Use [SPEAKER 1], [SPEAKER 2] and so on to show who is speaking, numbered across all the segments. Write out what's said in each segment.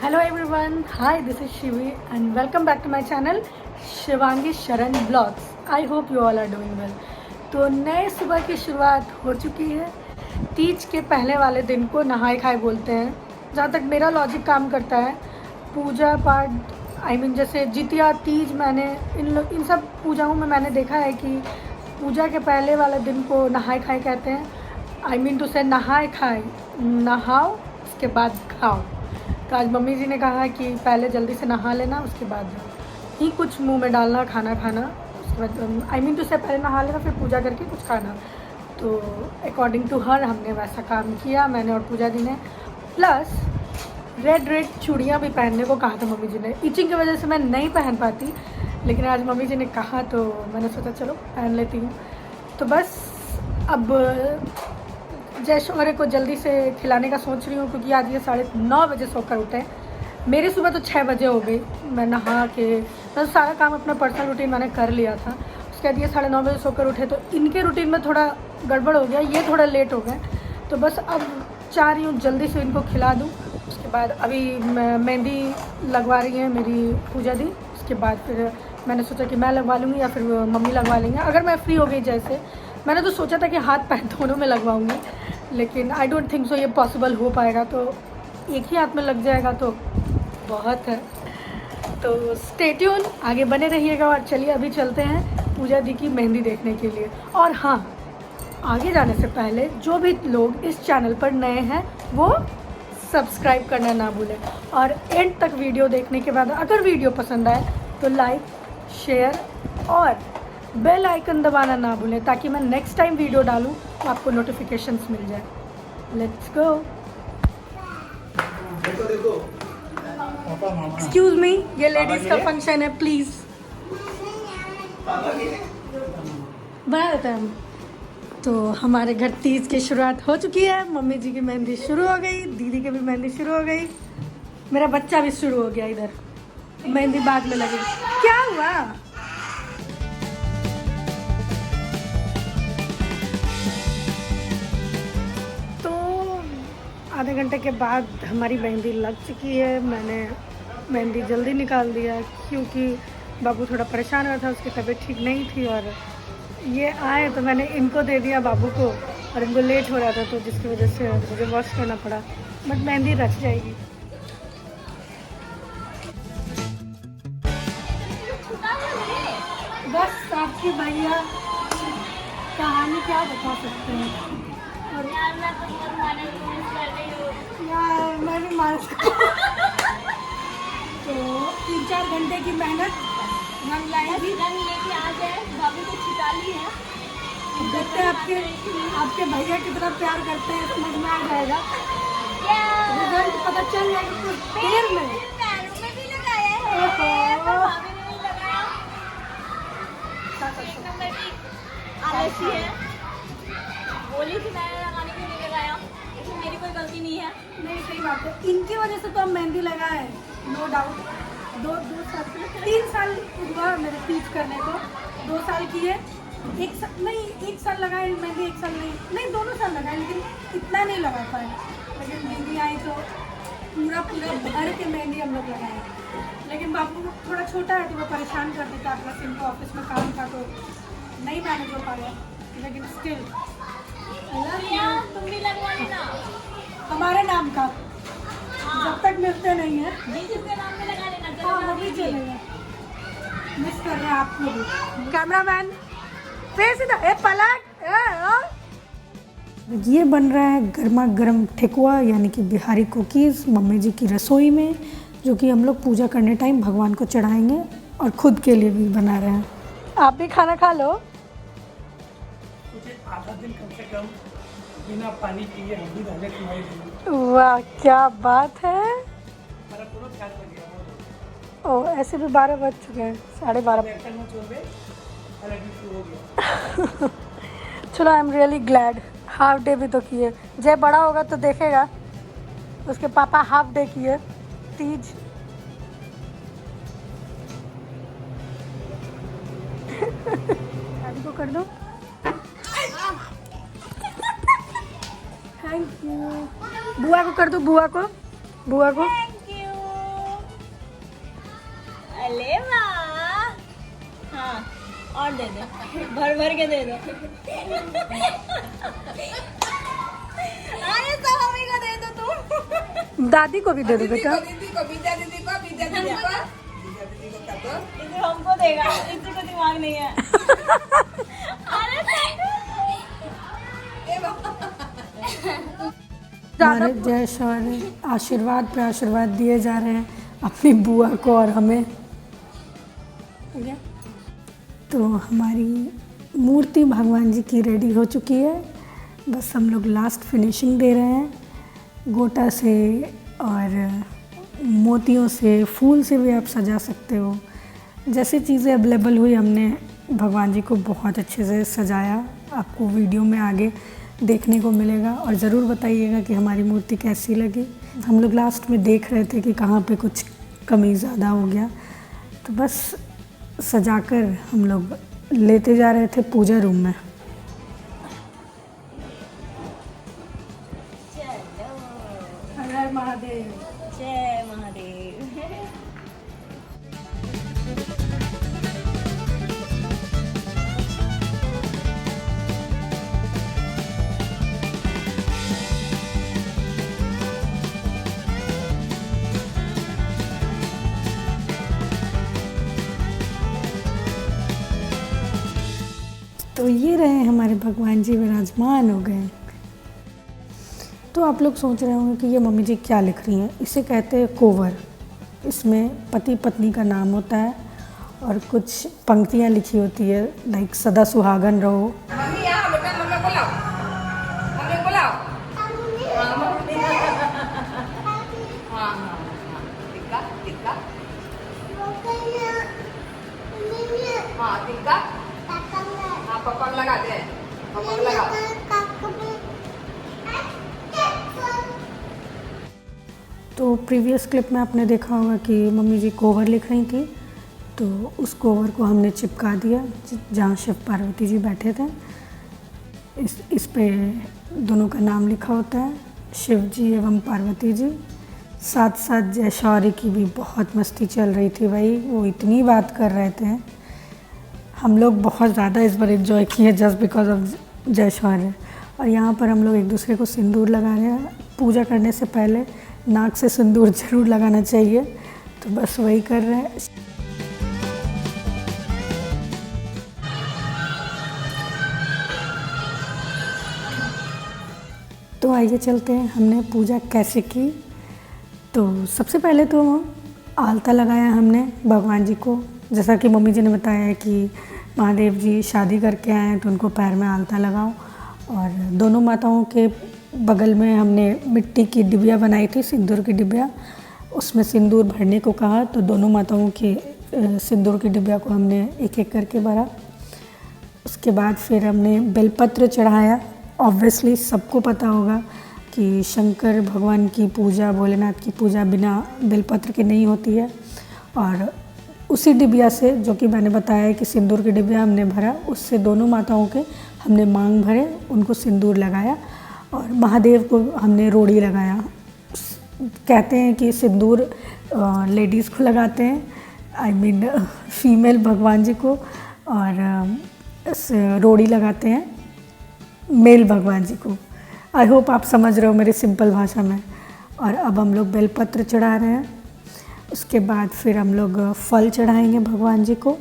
[SPEAKER 1] Hello everyone, hi this is Shivi and welcome back to my channel Shivangi Sharan vlogs. I hope you all are doing well. तो नए सुबह की शुरुआत हो चुकी है। तीज के पहले वाले दिन को नहाए खाए बोलते हैं, जहाँ तक मेरा लॉजिक काम करता है। पूजा पाठ जैसे जितिया तीज, मैंने इन सब पूजाओं में मैंने देखा है कि पूजा के पहले वाले दिन को नहाए खाए कहते हैं। टू से नहाए खाए, नहाओ उसके बाद खाओ। तो आज मम्मी जी ने कहा कि पहले जल्दी से नहा लेना, उसके बाद ही कुछ मुंह में डालना, खाना खाना। उसके बाद टू से पहले नहा लेना, फिर पूजा करके कुछ खाना। तो अकॉर्डिंग टू हर हमने वैसा काम किया, मैंने और पूजा जी ने। प्लस रेड चूड़ियाँ भी पहनने को कहा था मम्मी जी ने। इचिंग की वजह से मैं नहीं पहन पाती, लेकिन आज मम्मी जी ने कहा तो मैंने सोचा चलो पहन लेती हूँ। तो बस अब जय शौर्य को जल्दी से खिलाने का सोच रही हूँ, क्योंकि आज ये 9:30 बजे सोकर उठे हैं। मेरी सुबह तो 6 बजे हो गई। मैं नहा के तो सारा काम अपना पर्सनल रूटीन मैंने कर लिया था। उसके बाद ये 9:30 बजे सोकर उठे, तो इनके रूटीन में थोड़ा गड़बड़ हो गया, ये थोड़ा लेट हो गए। तो बस अब चाह रही हूँ जल्दी से इनको खिला दूँ। उसके बाद अभी मेहंदी लगवा रही हैं मेरी पूजा दी। उसके बाद फिर मैंने सोचा कि मैं लगवा लूँगी या फिर मम्मी लगवा लेंगे, अगर मैं फ्री हो गई। जैसे मैंने तो सोचा था कि हाथ पैर दोनों में लगवाऊंगी, लेकिन आई डोंट थिंक सो ये पॉसिबल हो पाएगा। तो एक ही हाथ में लग जाएगा तो बहुत है। तो स्टे ट्यून, आगे बने रहिएगा। और चलिए अभी चलते हैं पूजा दी की मेहंदी देखने के लिए। और हाँ, आगे जाने से पहले जो भी लोग इस चैनल पर नए हैं वो सब्सक्राइब करना ना भूलें। और एंड तक वीडियो देखने के बाद अगर वीडियो पसंद आए तो लाइक, शेयर और बेल आइकन दबाना ना भूलें, ताकि मैं नेक्स्ट टाइम वीडियो डालूं तो आपको नोटिफिकेशंस मिल जाए। Let's go. एक्सक्यूज मी, ये लेडीज का फंक्शन है, प्लीज बना देते हैं हम। तो हमारे घर तीज की शुरुआत हो चुकी है। मम्मी जी की मेहंदी शुरू हो गई, दीदी की भी मेहंदी शुरू हो गई, मेरा बच्चा भी शुरू हो गया। इधर मेहंदी बाद में लगी। क्या हुआ? आधे घंटे के बाद हमारी मेहंदी लग चुकी है। मैंने मेहंदी जल्दी निकाल दिया क्योंकि बाबू थोड़ा परेशान हुआ था, उसकी तबीयत ठीक नहीं थी। और ये आए तो मैंने इनको दे दिया बाबू को, और इनको लेट हो रहा था तो जिसकी वजह से मुझे वॉश करना पड़ा। बट मेहंदी रच जाएगी। बस आपके भैया कहानी क्या बता सकते हैं। और यार मैं तो यार मैं भी मालिश तो 3-4 घंटे की मेहनत रंग लाएगी। रंग लेके आ जाए, बाबू को छिटा ली है। देखते हैं आपके भैया कितना प्यार करते हैं, समझ में आ जाएगा। रिजल्ट पता चल जाएगा कुछ देर में। भी लगाया है, आलसी है, बोली थी मैं लगाने के लिए लगाया, इसमें मेरी कोई गलती नहीं है। नहीं, सही बात है, इनकी वजह से तो हम मेहंदी लगाए, नो डाउट। 3 साल हुआ मेरे तीज करने को। 2 साल की है, 1 साल लगाए मेहंदी, 1 साल नहीं 2 साल लगाए, लेकिन इतना नहीं लगा पाए। लेकिन दीदी आई तो पूरा भर के मेहंदी हम लोग लगाए। लेकिन बाबू थोड़ा छोटा है तो वो परेशान कर देता, प्लस इनको ऑफिस में काम था तो नहीं मैनेज हो पाया। लेकिन स्टिल तुम भी लगवा लेना हमारे नाम का। जब तक मिलते नहीं है जिसके नाम में लगा लेना। हाँ, वो भी चलेगा। मिस कर रहे हैं आपको भी। कैमरामैन फेस इधर, ए पलट। ये बन रहा है गर्मा गर्म ठेकुआ, यानी कि बिहारी कुकीज़ मम्मी जी की रसोई में, जो कि हम लोग पूजा करने टाइम भगवान को चढ़ाएंगे और खुद के लिए भी बना रहे हैं। आप भी खाना खा लो।
[SPEAKER 2] आधा दिन कम से कम बिना पानी पिए हल्दी रहने की।
[SPEAKER 1] वाह, क्या बात है। ओ, ऐसे भी 12 बज चुके हैं, 12:30। चलो, I am really glad. Half day भी तो किए। जय बड़ा होगा तो देखेगा, उसके पापा हाफ डे किए तीज। अभी को कर दो। Thank you. बुआ को कर दो, बुआ को।
[SPEAKER 3] अरे वाह। हाँ और दे दो, भर भर के दे दो। अरे सब मम्मी को दे दो तुम।
[SPEAKER 1] दादी को भी दे दो बेटा।
[SPEAKER 3] इसे हमको देगा, इसे को दिमाग नहीं है। अरे
[SPEAKER 1] हमारे जय शौर्य आशीर्वाद पे आशीर्वाद दिए जा रहे हैं अपनी बुआ को और हमें। ठीक है, तो हमारी मूर्ति भगवान जी की रेडी हो चुकी है। बस हम लोग लास्ट फिनिशिंग दे रहे हैं। गोटा से और मोतियों से, फूल से भी आप सजा सकते हो। जैसे चीज़ें अवेलेबल हुई हमने भगवान जी को बहुत अच्छे से सजाया। आपको वीडियो में आगे देखने को मिलेगा और ज़रूर बताइएगा कि हमारी मूर्ति कैसी लगी। हम लोग लास्ट में देख रहे थे कि कहाँ पे कुछ कमी ज़्यादा हो गया, तो बस सजाकर हम लोग लेते जा रहे थे पूजा रूम में। हर हर महादेव।
[SPEAKER 3] जय महादेव।
[SPEAKER 1] तो ये रहे हमारे भगवान जी विराजमान हो गए। तो आप लोग सोच रहे होंगे कि ये मम्मी जी क्या लिख रही हैं। इसे कहते हैं कोवर। इसमें पति पत्नी का नाम होता है और कुछ पंक्तियाँ लिखी होती है, लाइक सदा सुहागन रहो।
[SPEAKER 4] मम्मी यहाँ बेटा, मम्मी बुलाओ, मम्मी बुलाओ। हाँ मम्मी। हाँ हाँ हाँ, टिक्का टिक्का। हाँ टिक्का। हाँ पकड़ लगा दे, पकड़ लगा।
[SPEAKER 1] तो प्रीवियस क्लिप में आपने देखा होगा कि मम्मी जी कोवर लिख रही थी, तो उस कोवर को हमने चिपका दिया जहाँ शिव पार्वती जी बैठे थे। इस पे दोनों का नाम लिखा होता है, शिव जी एवं पार्वती जी। साथ साथ जय शौर्य की भी बहुत मस्ती चल रही थी भाई, वो इतनी बात कर रहे थे। हम लोग बहुत ज़्यादा इस बार एंजॉय किए जस्ट बिकॉज ऑफ जय शौर्य। और यहाँ पर हम लोग एक दूसरे को सिंदूर लगा रहे हैं। पूजा करने से पहले नाक से सिंदूर ज़रूर लगाना चाहिए, तो बस वही कर रहे हैं। तो आइए चलते हैं हमने पूजा कैसे की। तो सबसे पहले तो आलता लगाया हमने भगवान जी को। जैसा कि मम्मी जी ने बताया है कि महादेव जी शादी करके आए हैं तो उनको पैर में आलता लगाओ। और दोनों माताओं के बगल में हमने मिट्टी की डिबिया बनाई थी, सिंदूर की डिबिया। उसमें सिंदूर भरने को कहा, तो दोनों माताओं के सिंदूर की डिबिया को हमने एक एक करके भरा। उसके बाद फिर हमने बेलपत्र चढ़ाया। ऑब्वियसली सबको पता होगा कि शंकर भगवान की पूजा, भोलेनाथ की पूजा बिना बेलपत्र के नहीं होती है। और उसी डिबिया से, जो कि मैंने बताया कि सिंदूर की डिबिया हमने भरा, उससे दोनों माताओं के हमने मांग भरे, उनको सिंदूर लगाया। और महादेव को हमने रोड़ी लगाया। कहते हैं कि सिंदूर लेडीज़ को लगाते हैं, आई मीन फीमेल भगवान जी को, और रोड़ी लगाते हैं मेल भगवान जी को। आई होप आप समझ रहे हो मेरी सिंपल भाषा में। और अब हम लोग बेलपत्र चढ़ा रहे हैं। उसके बाद फिर हम लोग फल चढ़ाएंगे भगवान जी को।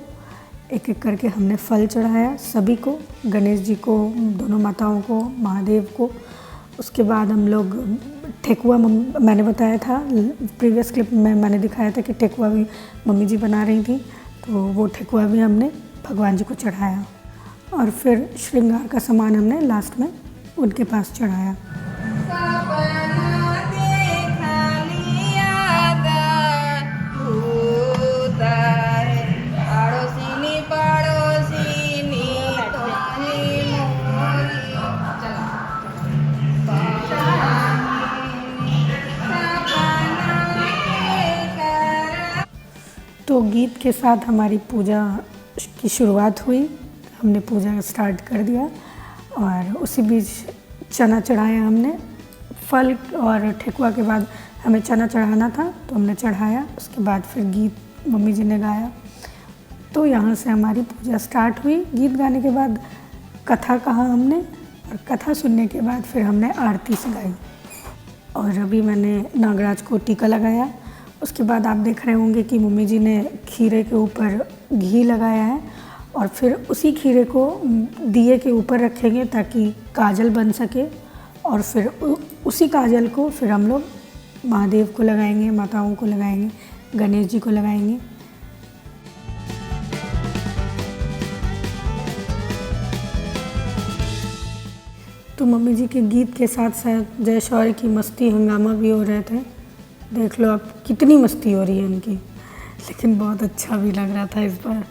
[SPEAKER 1] एक एक करके हमने फल चढ़ाया सभी को, गणेश जी को, दोनों माताओं को, महादेव को। उसके बाद हम लोग ठेकुआ, मैंने बताया था प्रीवियस क्लिप में, मैंने दिखाया था कि ठेकुआ भी मम्मी जी बना रही थी, तो वो ठेकुआ भी हमने भगवान जी को चढ़ाया। और फिर श्रृंगार का सामान हमने लास्ट में उनके पास चढ़ाया। तो गीत के साथ हमारी पूजा की शुरुआत हुई। हमने पूजा स्टार्ट कर दिया और उसी बीच चना चढ़ाया हमने। फल और ठेकुआ के बाद हमें चना चढ़ाना था, तो हमने चढ़ाया। उसके बाद फिर गीत मम्मी जी ने गाया। तो यहाँ से हमारी पूजा स्टार्ट हुई। गीत गाने के बाद कथा कहा हमने, और कथा सुनने के बाद फिर हमने आरती सगाई। और अभी मैंने नागराज को टीका लगाया। उसके बाद आप देख रहे होंगे कि मम्मी जी ने खीरे के ऊपर घी लगाया है, और फिर उसी खीरे को दिए के ऊपर रखेंगे ताकि काजल बन सके। और फिर उसी काजल को फिर हम लोग महादेव को लगाएंगे, माताओं को लगाएंगे, गणेश जी को लगाएंगे। तो मम्मी जी के गीत के साथ साथ जय शौर्य की मस्ती हंगामा भी हो रहे थे। देख लो आप कितनी मस्ती हो रही है इनकी, लेकिन बहुत अच्छा भी लग रहा था इस बार।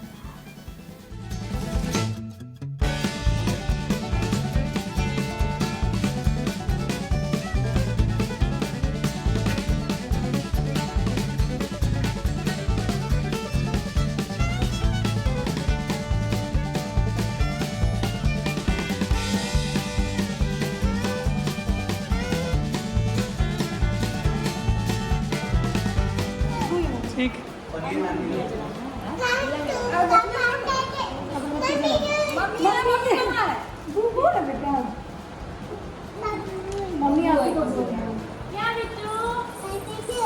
[SPEAKER 2] ठीक।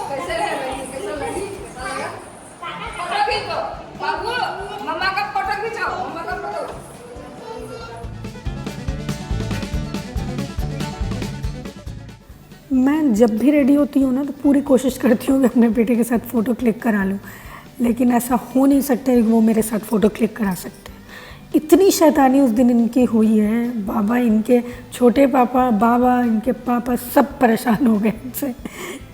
[SPEAKER 4] कैसे लगी? फोटो खींचो बाबू, मम्मा का फोटो खींचाओ, मम्मा का फोटो।
[SPEAKER 1] मैं जब भी रेडी होती हूँ ना तो पूरी कोशिश करती हूँ कि अपने बेटे के साथ फ़ोटो क्लिक करा लूँ, लेकिन ऐसा हो नहीं सकता कि वो मेरे साथ फ़ोटो क्लिक करा सकते हैं। इतनी शैतानी उस दिन इनकी हुई है। बाबा, इनके छोटे पापा, बाबा, इनके पापा सब परेशान हो गए इनसे।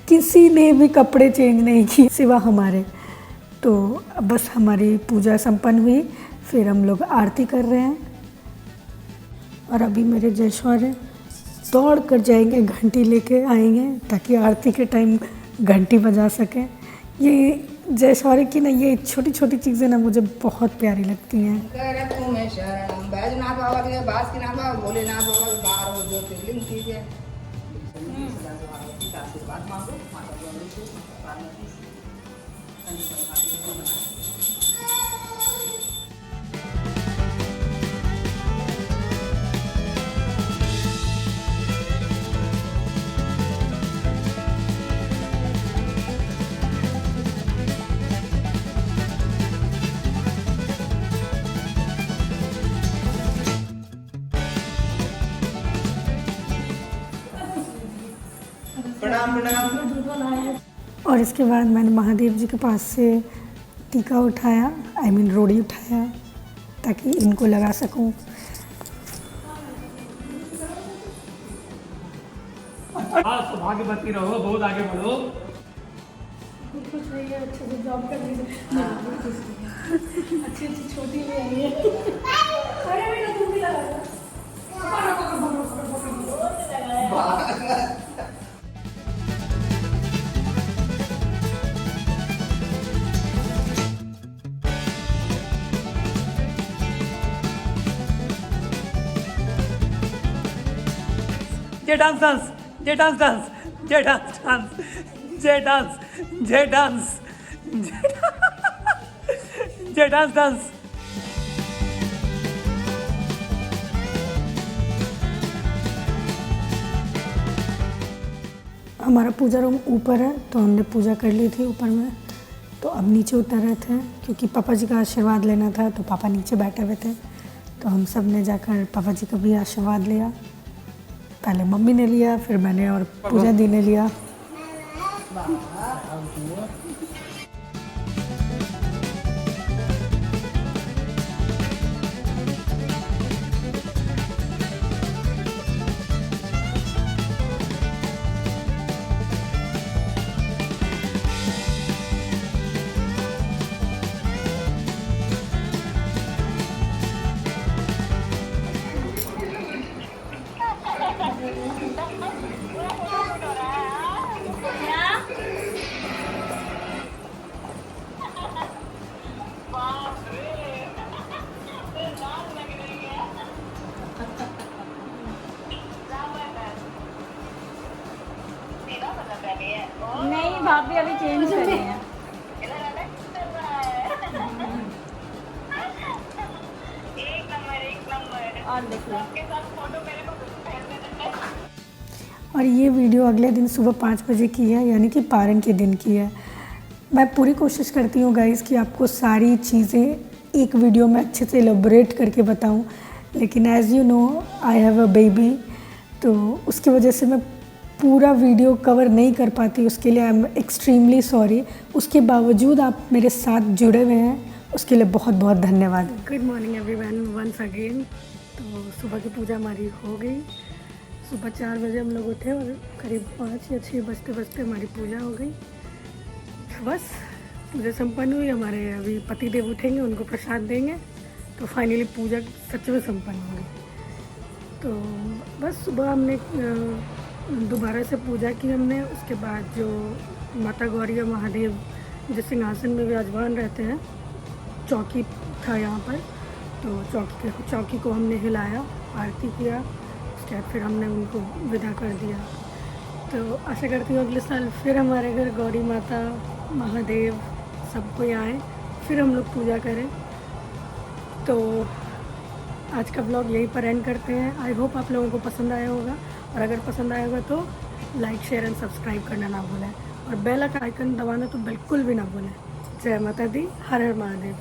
[SPEAKER 1] किसी ने भी कपड़े चेंज नहीं किए सिवा हमारे। तो बस हमारी पूजा संपन्न हुई, फिर हम लोग आरती कर रहे हैं। और अभी मेरे जय शौर्य दौड़ कर जाएंगे, घंटी लेके आएंगे ताकि आरती के टाइम घंटी बजा सकें। ये जय शौर्य की ना ये छोटी छोटी चीज़ें ना मुझे बहुत प्यारी लगती हैं।
[SPEAKER 4] तुम्हें शरणम बैजनाथ बाबा के बासुकीनाथ बाबा, भोलेनाथ बाबा के बाहर हो ज्योतिर्लिंग कीजिए। आशीर्वाद मांगो माता गौरी से, पार्वती से। प्रणाम प्रणाम।
[SPEAKER 1] और इसके बाद मैंने महादेव जी के पास से टीका उठाया, रोड़ी उठाया ताकि इनको लगा सकूं।
[SPEAKER 2] हाँ, सौभाग्यवती रहो, बहुत आगे बढ़ो।
[SPEAKER 1] खुश रहिए, अच्छे से जॉब कर लीजिए, अच्छी अच्छी छोटी ले आइए। अरे बेटा तुम भी लगा दो।
[SPEAKER 2] जय डांस डांस, जय डांस डांस, जय डांस डांस, जय डांस, जय डांस, जय डांस डांस।
[SPEAKER 1] हमारा पूजा रूम ऊपर है, तो हमने पूजा कर ली थी ऊपर में। तो अब नीचे उतर रहे थे क्योंकि पापा जी का आशीर्वाद लेना था, तो पापा नीचे बैठे हुए थे। तो हम सब ने जाकर पापा जी का भी आशीर्वाद लिया। पहले मम्मी ने लिया, फिर मैंने और पूजा दी ने लिया।
[SPEAKER 3] नहीं भाभी अभी चेंज कर रही हैं। और देख लो।
[SPEAKER 1] और ये वीडियो अगले दिन सुबह 5 बजे की है, यानी कि पारण के दिन की है। मैं पूरी कोशिश करती हूँ गाइस कि आपको सारी चीज़ें एक वीडियो में अच्छे से एलोबरेट करके बताऊँ, लेकिन as you know I have a baby, तो उसकी वजह से मैं पूरा वीडियो कवर नहीं कर पाती। उसके लिए आई एम एक्सट्रीमली सॉरी। उसके बावजूद आप मेरे साथ जुड़े हुए हैं, उसके लिए बहुत बहुत धन्यवाद। Good morning everyone once again. तो सुबह की पूजा हमारी हो गई। सुबह 4 बजे हम लोग उठे और करीब 5 या 6 बजते हमारी पूजा हो गई। बस पूजा संपन्न हुई। हमारे अभी पति देव उठेंगे, उनको प्रसाद देंगे, तो फाइनली पूजा सच में संपन्न हो गई। तो बस सुबह हमने दोबारा से पूजा की हमने। उसके बाद जो माता गौरी और महादेव जो सिंहासन में विराजमान रहते हैं, चौकी था यहाँ पर, तो चौकी को हमने हिलाया, आरती किया। उसके बाद फिर हमने उनको विदा कर दिया। तो आशा करती हूँ अगले साल फिर हमारे घर गौरी माता, महादेव सब कोई आए, फिर हम लोग पूजा करें। तो आज का ब्लॉग यहीं पर एंड करते हैं। आई होप आप लोगों को पसंद आया होगा, और अगर पसंद आया होगा तो लाइक शेयर एंड सब्सक्राइब करना ना भूलें, और बेल आइकन दबाना तो बिल्कुल भी ना भूलें। जय माता दी, हर हर महादेव।